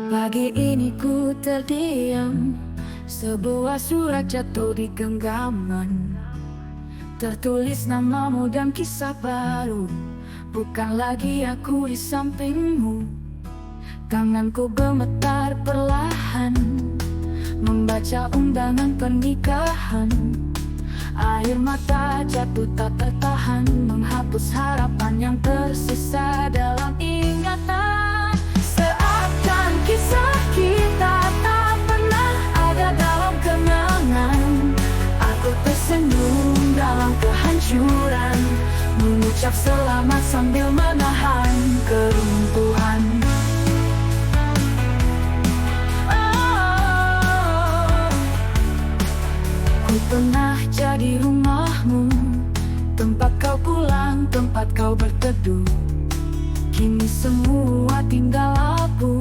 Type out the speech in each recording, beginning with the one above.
Pagi ini ku terdiam, sebuah surat jatuh di genggaman. Tertulis namamu dan kisah baru. Bukan lagi aku di sampingmu. Tanganku gemetar perlahan, membaca undangan pernikahan. Air mata jatuh tak tertahan, menghapus harapan yang tersisa dalam ingatan. Seakan kisah kita tak pernah ada dalam kenangan. Aku tersenyum dalam kehancuran, mengucap selamat sambil menahan keruntuhan. Ku pernah jadi rumahmu, tempat kau pulang, tempat kau berteduh. Kini semua tinggal abu.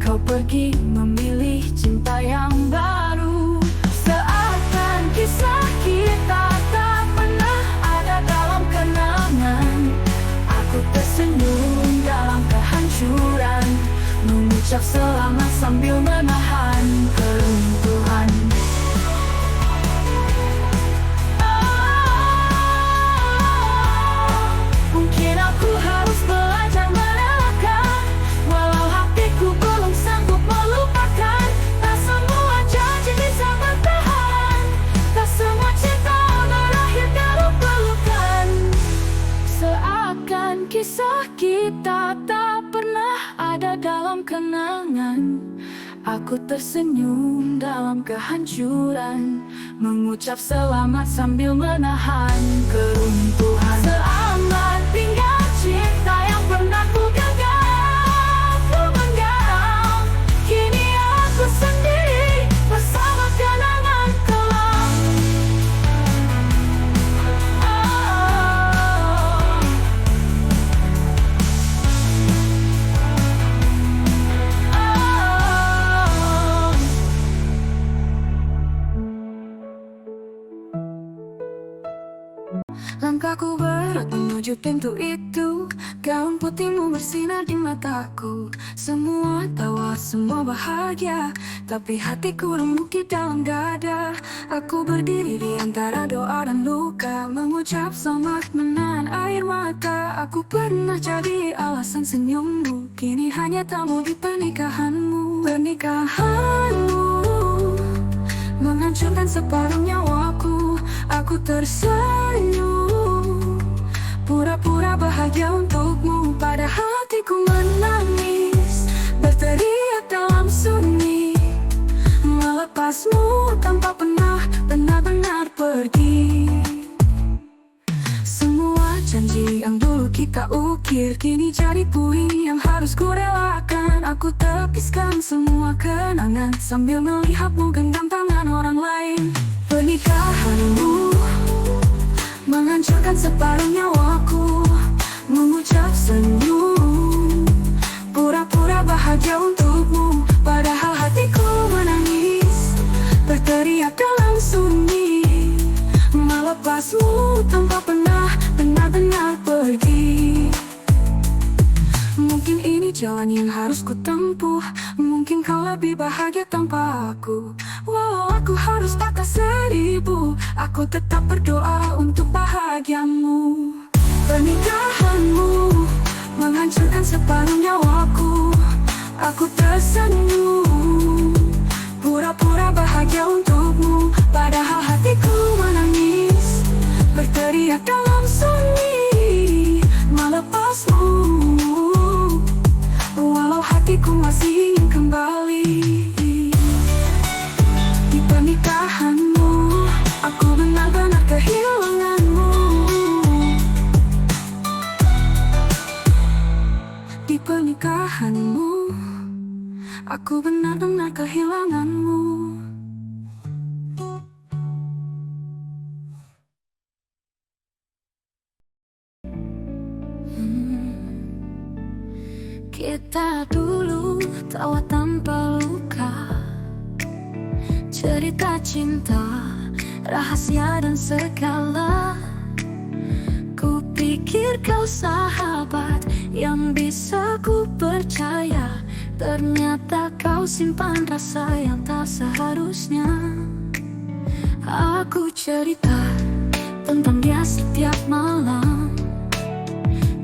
Kau pergi memilih cinta yang baru. Seakan kisah kita tak pernah ada dalam kenangan. Aku tersenyum dalam kehancuran, mengucap selamat sambil menahan keruntuhan. Mungkin aku harus belajar merelakan, walau hatiku belum sanggup melupakan. Tak semua janji bisa bertahan, tak semua cinta berakhir dalam pelukan. Seakan kisah kita tak pernah ada dalam kenangan. Aku tersenyum dalam kehancuran, mengucap selamat sambil menahan keruntuhan. Selamat tinggal cinta yang pernah ku genggam, ku menggenggam. Kini aku sendiri bersama kenangan kelam. Langkahku berat menuju pintu itu. Gaun putihmu bersinar di mataku. Semua tawa, semua bahagia, tapi hatiku remuk di dalam dada. Aku berdiri di antara doa dan luka, mengucap selamat menahan air mata. Aku pernah jadi alasan senyummu, kini hanya tamu di pernikahanmu. Pernikahanmu menghancurkan separuh nyawaku. Aku tersenyum, pura-pura bahagia untukmu, padahal hatiku menangis, berteriak dalam sunyi, melepasmu tanpa pernah benar-benar pergi. Semua janji yang dulu kita ukir, kini jadi puing yang harus ku relakan. Aku tepiskan semua kenangan, sambil melihatmu genggam tangan orang lain. Pernikahanmu menghancurkan separuh nyawaku, mengucap senyum, pura-pura bahagia untukmu, padahal hatiku menangis, berteriak dalam sunyi, melepasmu tanpa pernah benar-benar pergi. Mungkin ini jalan yang harus ku tempuh, mungkin kau lebih bahagia tanpa aku. Walau aku harus patah seribu, aku tetap berdoa untuk bahagiamu. Pernikahanmu menghancurkan separuh nyawaku. Aku tersenyum, pura-pura bahagia untukmu, padahal hatiku menangis, berteriak dalam sunyi, melepasmu. Walau hatiku masih ingin kembali. Di pernikahanmu, aku benar-benar kehilanganmu. Di pernikahanmu, aku benar-benar kehilanganmu. Kita dulu tawa tanpa luka, cerita cinta, rahasia dan segala. Ku pikir kau sahabat yang bisa ku percaya. Ternyata kau simpan rasa yang tak seharusnya. Aku cerita tentang dia setiap malam.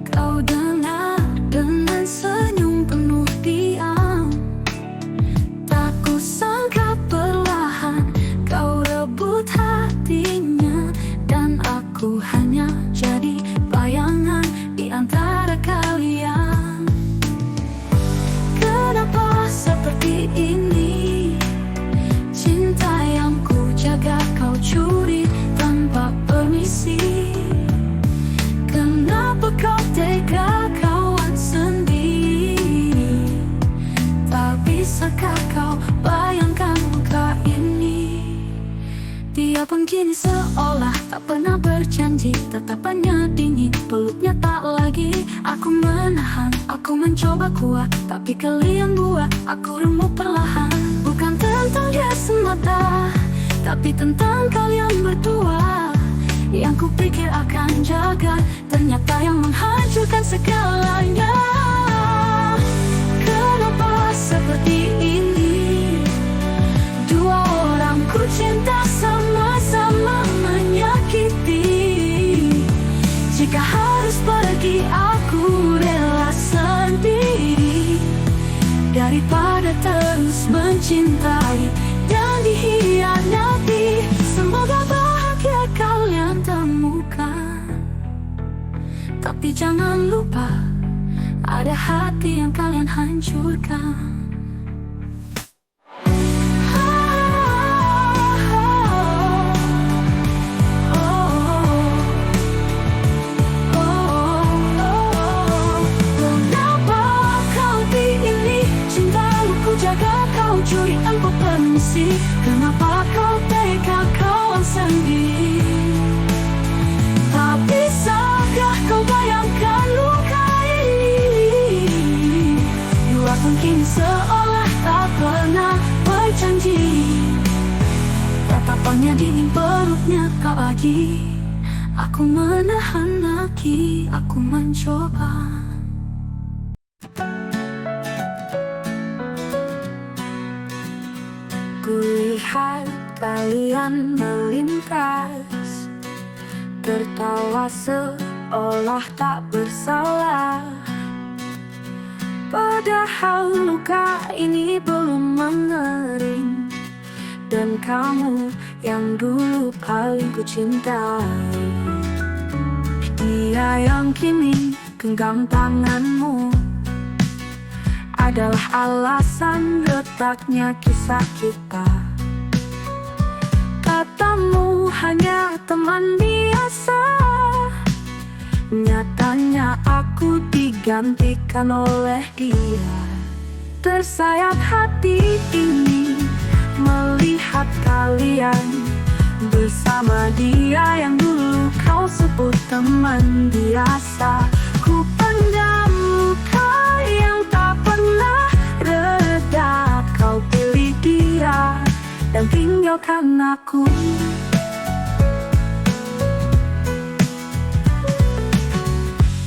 Kau dengar dengan senyum penuh diam. Tak kusangka perlahan kau rebut hatinya, dan aku hanya jadi bayangan di antara kalian. Kenapa seperti ini? Cinta yang ku jaga kau curi tanpa permisi. Kenapa kau tega kawan sendiri? Tak bisakah kau bayangkan muka ini? Dia begini seolah tak pernah berjanji. Tatapannya dingin, peluknya tak lagi. Aku menahan, aku mencoba kuat, tapi kalian buat aku remuk perlahan. Bukan tentang dia semata, tapi tentang kalian berdua. Yang kupikir akan jaga, ternyata yang menghancurkan segalanya. Kenapa seperti ini? Dua orang ku cinta sama-sama menyakiti. Jika harus pergi aku rela sendiri, daripada terus mencintai dan dikhianati. Semoga bahagia kalian temukan, tapi jangan lupa ada hati yang kalian hancurkan. Curi tanpa permisi. Kenapa kau tega kawan sendiri? Tak bisakah kau bayangkan luka ini? Dua mungkin seolah tak pernah berjanji. Tatapannya dingin, peluknya tak lagi. Aku menahan lagi, aku mencoba. Kulihat kalian melintas, tertawa seolah tak bersalah. Padahal luka ini belum mengering, dan kamu yang dulu paling ku cintai. Dia yang kini genggam tanganmu adalah alasan retaknya kisah kita. Katamu hanya teman biasa, nyatanya aku digantikan oleh dia. Tersayat hati ini melihat kalian bersama dia yang dulu kau sebut teman biasa. Ku pendam luka yang tak pernah reda. Kau pilih dia dan tinggalkan aku.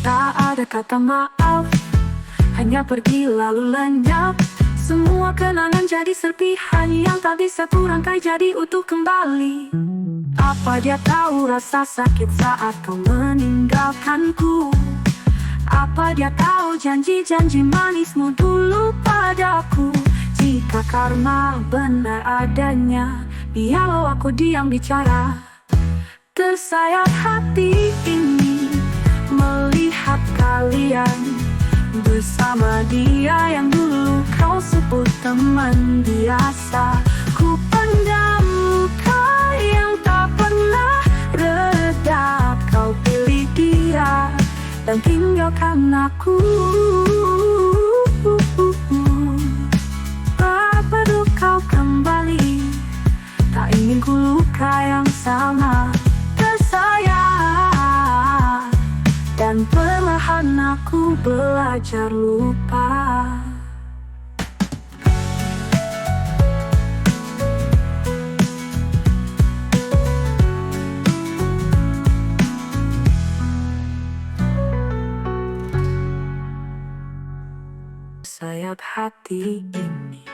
Tak ada kata maaf, hanya pergi lalu lenyap. Semua kenangan jadi serpihan yang tak bisa kurangkai jadi utuh kembali. Apa dia tahu rasa sakit saat kau meninggalkanku? Apa dia tahu janji-janji manismu dulu padaku? Jika karma benar adanya, biarlah aku diam bicara. Tersayat hati ini melihat kalian bersama dia yang dulu kau sebut teman biasa. Ku pendam luka yang tak pernah reda. Kau pilih dia dan tinggalkan aku. Tak perlu kau kembali, tak ingin ku luka yang sama. Tersayat dan perlahan aku belajar lupa. hati ini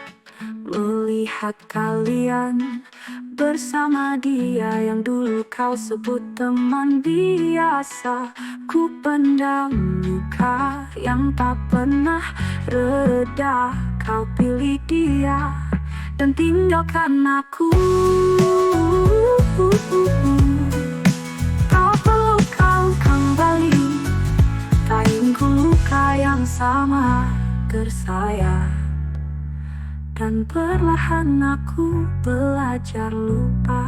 melihat kalian bersama dia yang dulu kau sebut teman biasa. Ku pendam luka yang tak pernah reda. Kau pilih dia dan tinggalkan aku. Kau peluk kau kembali, tak ingin ku luka yang sama tersayang. Dan perlahan aku belajar lupa.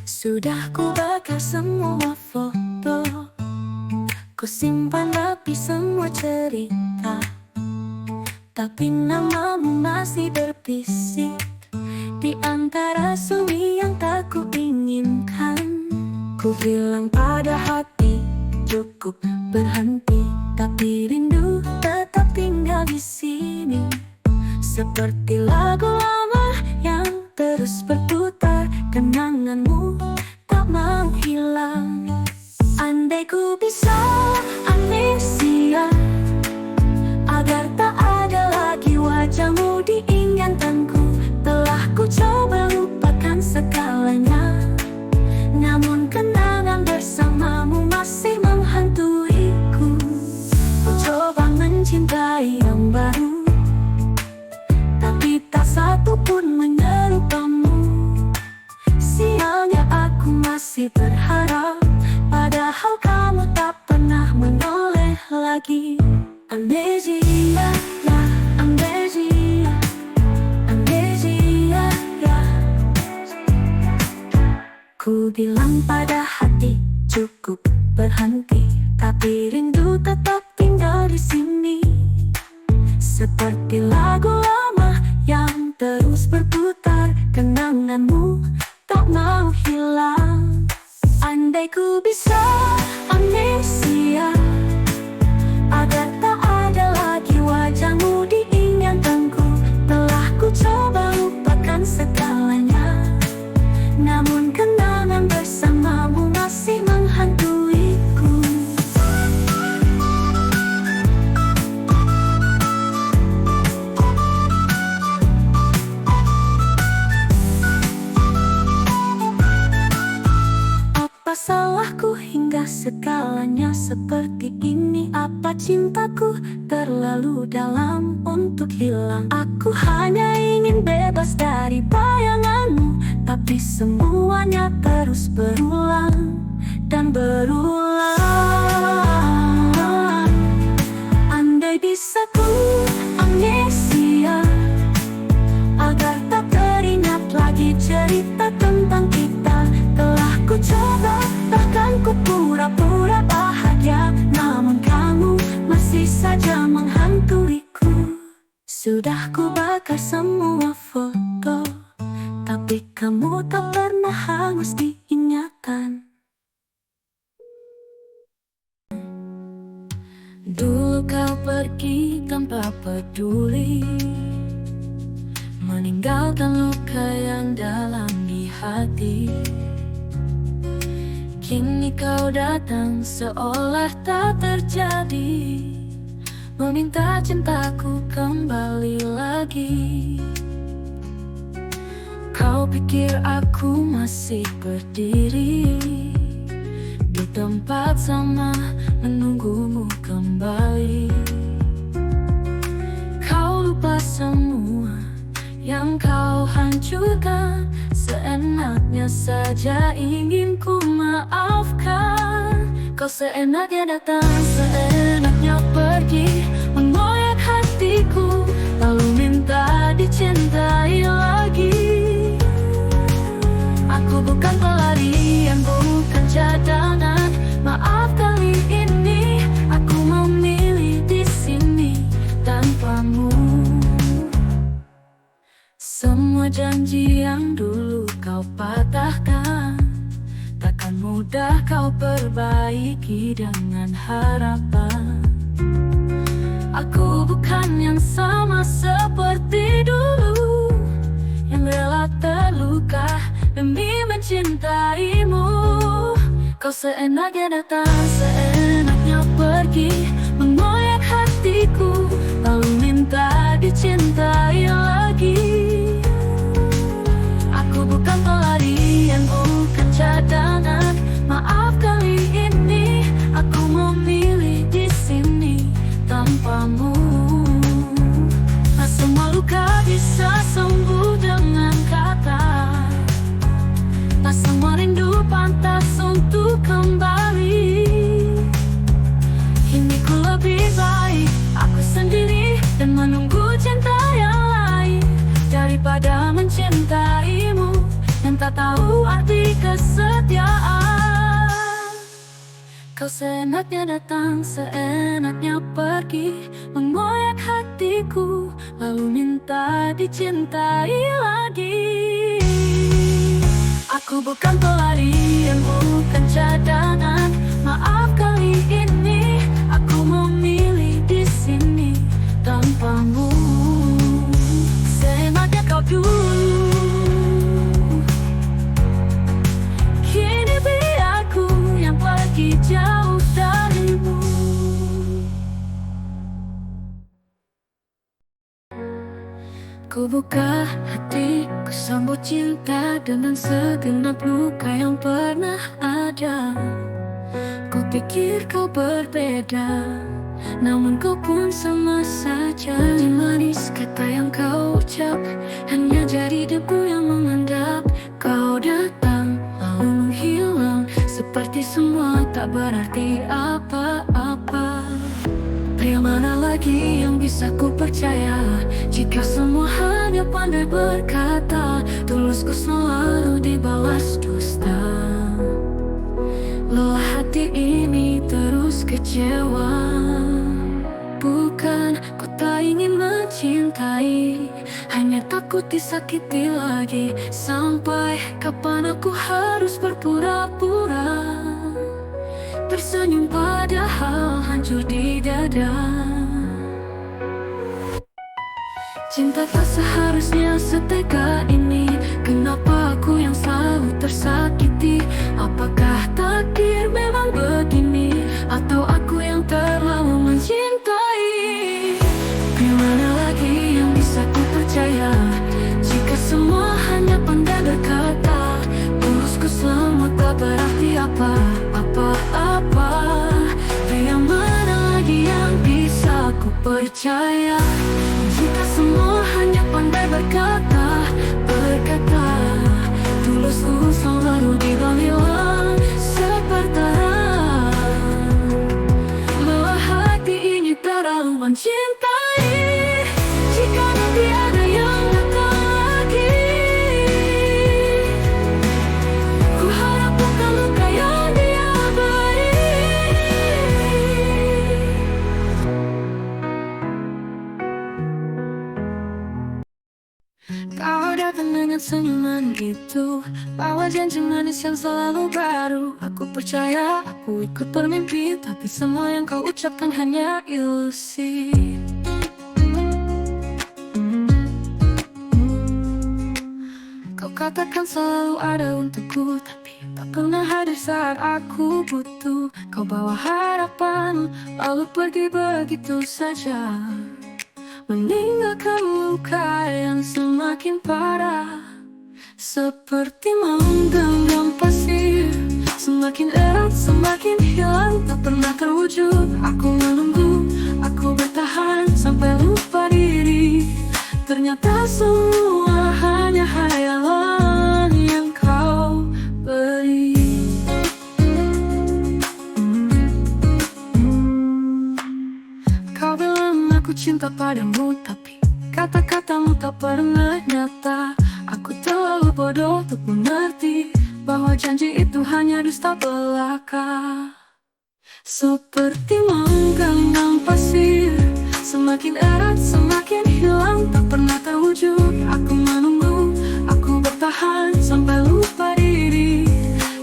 Sudah ku bakar semua foto, ku simpan rapi semua cerita, tapi namamu masih berbisik di antara sunyi yang tak ku inginkan. Ku bilang pada hati, cukup berhenti, tapi rindu tetap tinggal di sini. Seperti lagu lama yang terus berputar, kenanganmu tak mau hilang. Andai ku bisa amnesia, agar tak ada lagi wajahmu di ingatanku. Telah ku coba lupakan segalanya, namun kenangan bersamamu masih menghantuiku. Ku coba mencintai yang baru, tapi tak satu pun menyerupamu. Sialnya aku masih berharap, padahal kamu tak pernah menoleh lagi. Amnesia, ya, amnesia, amnesia, ya. Ku bilang pada hati, cukup berhenti, tapi rindu tetap tinggal di sini. Seperti lagu lama yang terus berputar, kenanganmu tak mau hilang. Andai ku bisa amnesia, agar tak ada lagi wajahmu di ingatanku. Telah ku coba lupakan segalanya, namun kenangan bersamamu masih menghantuiku. Apa salahku hingga segalanya seperti ini? Apa cintaku terlalu dalam untuk hilang? Aku hanya ingin bebas dari bayanganmu, tapi semuanya terus berulang dan berulang. Andai bisa ku amnesia, agar tak teringat lagi cerita tentang kita. Telah ku coba, bahkan ku pura-pura bahagia, namun kamu masih saja menghantuiku. Sudah ku bakar semua foto, tapi kamu tak pernah hangus di ingatan. Dulu kau pergi tanpa peduli, meninggalkan luka yang dalam di hati. Kini kau datang seolah tak terjadi, meminta cintaku kembali lagi. Kau pikir aku masih berdiri di tempat sama menunggumu kembali. Kau lupa semua yang kau hancurkan, seenaknya saja ingin ku maafkan. Kau seenaknya datang, seenaknya pergi, mengoyak hatiku, lalu minta dicintai lagi. Aku bukan pelarian, bukan cadangan. Maaf kali ini, aku memilih di sini tanpamu. Semua janji yang dulu kau patahkan, takkan mudah kau perbaiki dengan harapan. Aku bukan yang sama seperti dulu, yang rela terluka demi mencintaimu. Kau seenaknya datang, seenaknya pergi, mengoyak hatiku, lalu minta dicintai lagi. Aku bukan pelarian, bukan cadangan. Maaf kali ini, aku memilih di sini tanpamu. Tak semua luka bisa sembuh dengan kata. Tak semua rindu pantas untuk kembali. Kini ku lebih baik aku sendiri dan menunggu cinta yang lain, daripada mencintaimu yang tak tahu arti kesetiaan. Kau seenaknya datang, seenaknya pergi, mengoyak hatiku, lalu minta dicintai lagi. Aku bukan pelarian, bukan cadangan. Maaf kali ini, aku memilih di sini tanpamu. Seenaknya kau dulu, kini biar aku yang pergi jauh darimu. Ku buka hati, ku sambut cinta dengan segenap luka yang pernah ada. Ku pikir kau berbeda, namun kau pun sama saja. Janji manis kata yang kau ucap hanya jadi debu yang mengendap. Kau datang lalu menghilang, seperti semua tak berarti apa-apa. Pria mana lagi yang bisa ku percaya, jika semua hanya pandai berkata. Tulusku selalu dibalas dusta. Lelah hati ini terus kecewa. Bukan ku tak ingin mencintai, hanya takut disakiti lagi. Sampai kapan aku harus berpura-pura tersenyum padahal hancur di dada. Cinta tak seharusnya setega ini. Kenapa aku yang selalu tersakiti? Apakah takdir memang begini, atau aku yang terlalu mencintai? Gimana lagi yang bisa ku percaya, jika semua hanya pandai berkata. Tulusku semua tak berarti apa-apa. Pria mana lagi yang bisa ku percaya, jika semua hanya pandai berkata. Tulusku selalu dibilang sepertara. Lelah hati ini terlalu mencintai, jika nanti ada yang datang lagi. Ku harap bukan luka yang dia beri. Kau datang dengan senyuman itu, bawa janji manis yang selalu baru. Aku percaya, aku ikut bermimpi, tapi semua yang kau ucapkan hanya ilusi. Kau katakan selalu ada untukku, tapi tak pernah hadir saat aku butuh. Kau bawa harapan, lalu pergi begitu saja, meninggalkan luka yang semakin parah. Seperti menggenggam pasir, semakin erat, semakin hilang, tak pernah terwujud. Aku menunggu, aku bertahan sampai lupa diri. Ternyata semua hanya hayalan yang kau beri. Kau bilang aku cinta padamu, tapi kata-katamu tak pernah nyata. Aku terlalu bodoh untuk mengerti bahwa janji itu hanya dusta belaka. Seperti menggenggam pasir, semakin erat, semakin hilang, tak pernah terwujud. Aku menunggu, aku bertahan sampai lupa diri.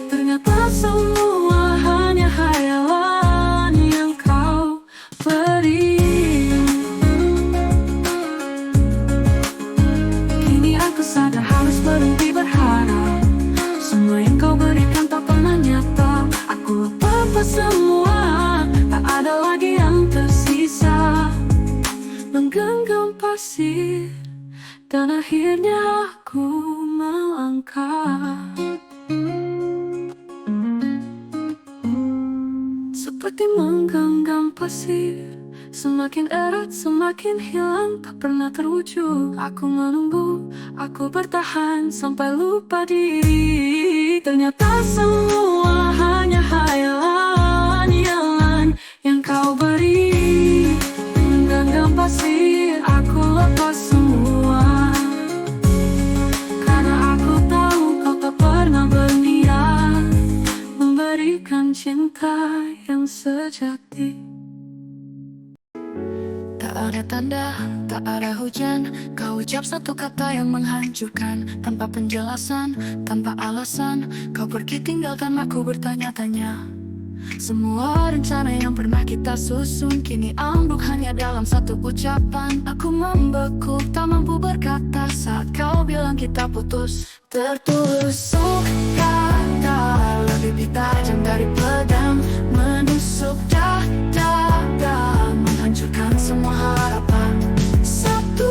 Ternyata semua hanya hayalan yang kau beri. Kini aku sadar harus berhenti berharap. Semua yang kau berikan tak pernah nyata. menggenggam pasir, dan akhirnya aku melangkah. Seperti menggenggam pasir, semakin erat, semakin hilang, tak pernah terwujud. Aku menunggu, aku bertahan sampai lupa diri. Ternyata semua hanya hayalan yang kau beri. Menggenggam pasir, aku lepas semua, karena aku tahu kau tak pernah berniat memberikan cinta yang sejati. Tak ada tanda, tak ada hujan, kau ucap satu kata yang menghancurkan. Tanpa penjelasan, tanpa alasan, kau pergi tinggalkan aku bertanya-tanya. Semua rencana yang pernah kita susun kini ambruk hanya dalam satu ucapan. Aku membeku, tak mampu berkata saat kau bilang kita putus. Tertusuk kata lebih tajam dari pedang, menusuk dada, menghancurkan semua harapan. Satu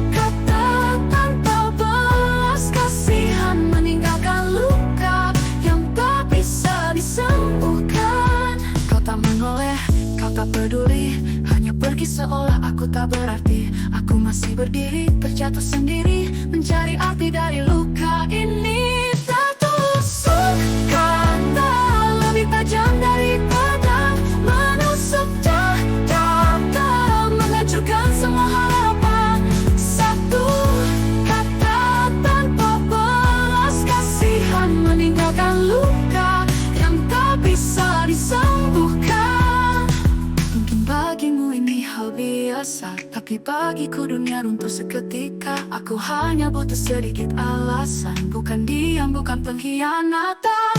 kata tanpa belas kasihan, meninggalkan luka yang tak bisa disembuhkan. Kau tak menoleh, kau tak peduli, hanya pergi seolah aku tak berarti. Aku masih berdiri, terjatuh sendiri, mencari arti dari luka ini. Tertusuk kata lebih tajam dari pedang, menusuk dada, menghancurkan semua harapan. Satu kata tanpa belas kasihan, meninggalkan luka yang tak bisa disembuhkan. Mungkin bagimu ini hal biasa, tapi bagiku dunia runtuh seketika. Aku hanya butuh sedikit alasan, bukan diam, bukan pengkhianatan.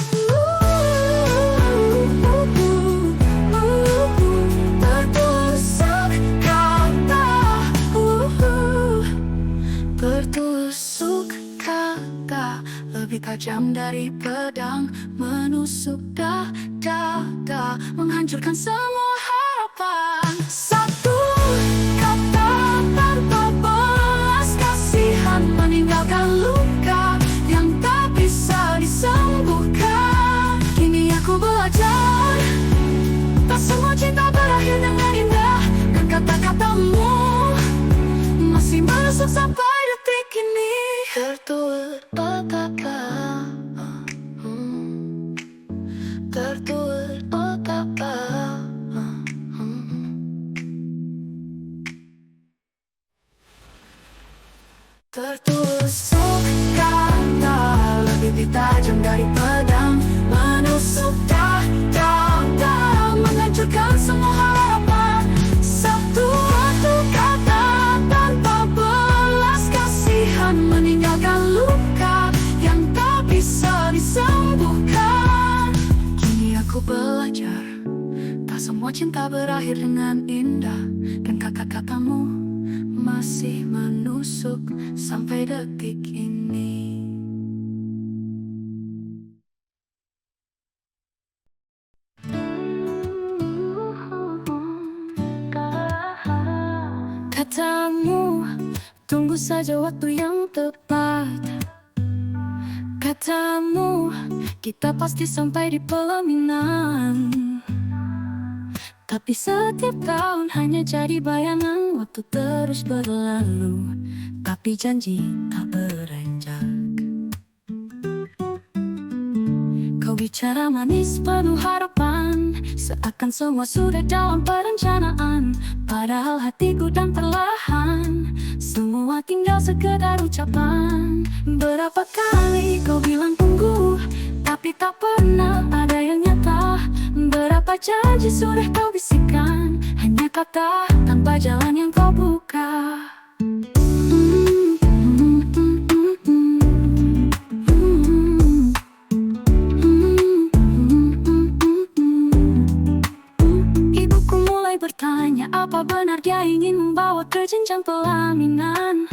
Tertusuk kata, tertusuk kata lebih tajam dari pedang, menusuk dada, menghancurkan semua harapan. Satu kata tanpa belas kasihan, meninggalkan luka yang tak bisa disembuhkan. Kini aku belajar, tak semua cinta berakhir dengan indah, dan kata-katamu masih menusuk sampai detik ini. Tertulis betapa, tertulis betapa. Tertusuk kata lebih tajam dari pedang, menusuk dada, menghancurkan semua harapan. Satu kata tanpa belas kasihan, meninggalkan luka yang tak bisa disembuhkan. Kini aku belajar, tak semua cinta berakhir dengan indah, dan kata-katamu masih menusuk sampai detik ini. Katamu, tunggu saja waktu yang tepat. Katamu, kita pasti sampai di pelaminan. Tapi setiap tahun hanya jadi bayangan, waktu terus berlalu, tapi janji tak beranjak. Kau bicara manis penuh harapan, seakan semua sudah dalam perencanaan. Padahal hatiku dan perlahan, semua tinggal sekedar ucapan. Berapa kali kau bilang tunggu, tapi tak pernah ada yang nyata. Berapa janji sudah kau bisikan, hanya kata tanpa jalan yang kau buka. Ibuku mulai bertanya, apa benar dia ingin membawa ke jenjang pelaminan.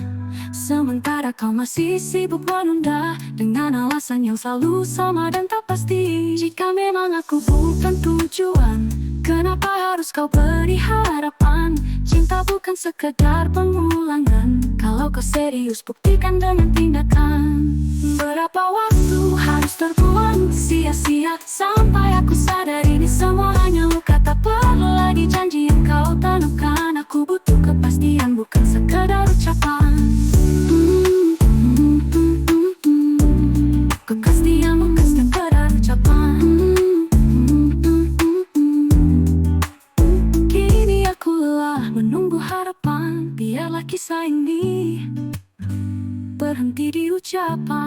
Sementara kau masih sibuk menunda, dengan alasan yang selalu sama dan tak pasti. Jika memang aku bukan tujuan, kenapa harus harus kau beri harapan. Cinta bukan sekedar pengulangan. Kalau kau serius buktikan dengan tindakan. Berapa waktu harus terbuang sia-sia sampai aku sadar ini semua hanya luka. Tak perlu lagi janji yang kau tanamkan. Aku butuh kepastian bukan sekedar ucapan. Kepastian bukan sekedar ucapan. Kini aku lelah menunggu harapan. Biarlah kisah ini berhenti di ucapan.